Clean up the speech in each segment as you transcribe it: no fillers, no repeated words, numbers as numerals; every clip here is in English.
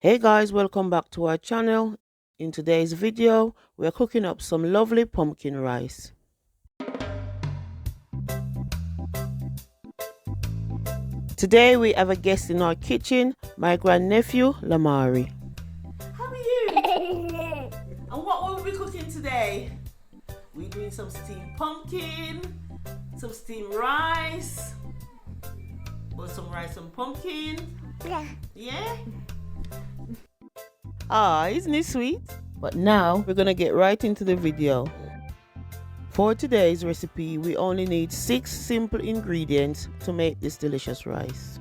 Hey guys, welcome back to our channel. In today's video, we're cooking up some lovely pumpkin rice. Today we have a guest in our kitchen, my grandnephew Lamari. How are you? And what will we be cooking today? We're doing some steamed pumpkin, some steamed rice, or some rice and pumpkin. Yeah? Isn't it sweet? But now we're gonna get right into the video. For today's recipe, we only need 6 simple ingredients to make this delicious rice.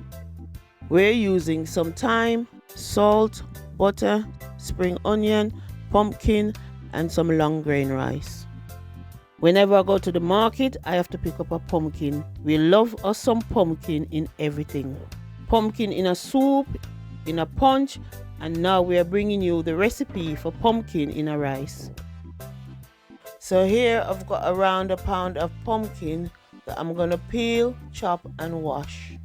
We're using some thyme, salt, butter, spring onion, pumpkin, and some long grain rice. Whenever I go to the market, I have to pick up a pumpkin. We love us some pumpkin in everything. Pumpkin in a soup, in a punch, and now we are bringing you the recipe for pumpkin in a rice. So here I've got around a pound of pumpkin that I'm gonna peel, chop and wash.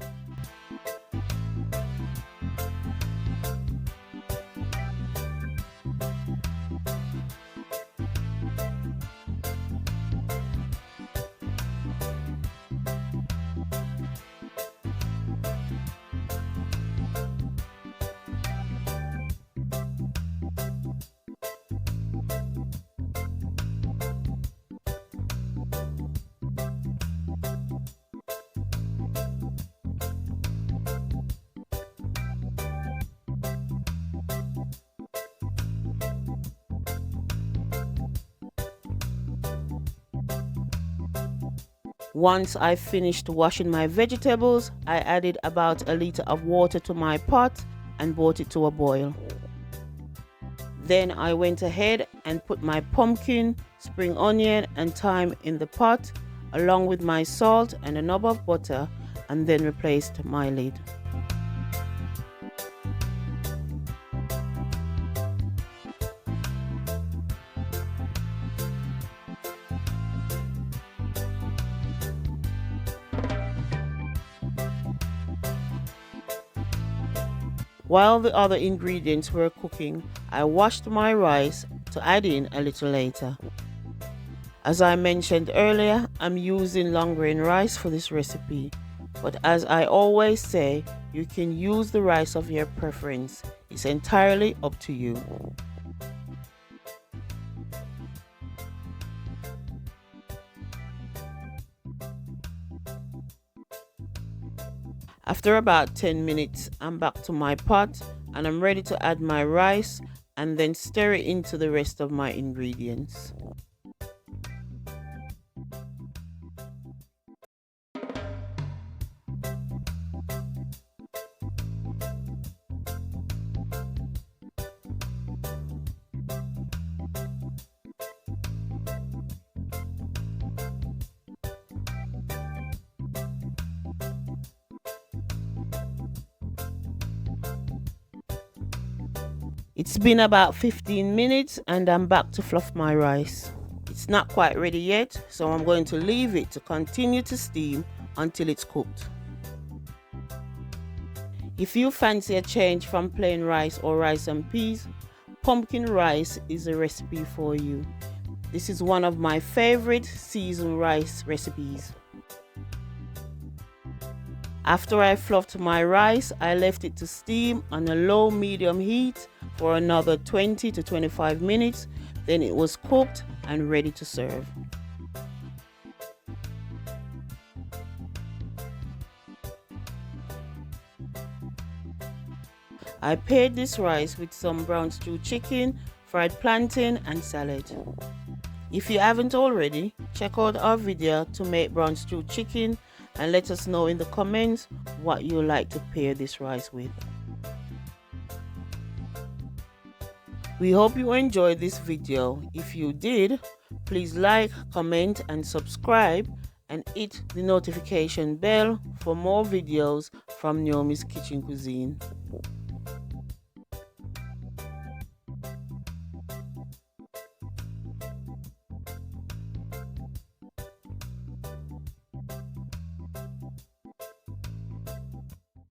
Once I finished washing my vegetables, I added about a liter of water to my pot and brought it to a boil. Then I went ahead and put my pumpkin, spring onion and thyme in the pot along with my salt and a knob of butter, and then replaced my lid. While the other ingredients were cooking, I washed my rice to add in a little later. As I mentioned earlier, I'm using long grain rice for this recipe, but as I always say, you can use the rice of your preference. It's entirely up to you. After about 10 minutes, I'm back to my pot and I'm ready to add my rice and then stir it into the rest of my ingredients. It's been about 15 minutes and I'm back to fluff my rice. It's not quite ready yet, so I'm going to leave it to continue to steam until it's cooked. If you fancy a change from plain rice or rice and peas, pumpkin rice is a recipe for you. This is one of my favorite seasoned rice recipes. After I fluffed my rice, I left it to steam on a low-medium heat for another 20 to 25 minutes. Then it was cooked and ready to serve. I paired this rice with some brown stew chicken, fried plantain and salad. If you haven't already, check out our video to make brown stew chicken and let us know in the comments what you like to pair this rice with. We hope you enjoyed this video. If you did, please like, comment and subscribe and hit the notification bell for more videos from Naomi's Kitchen Cuisine.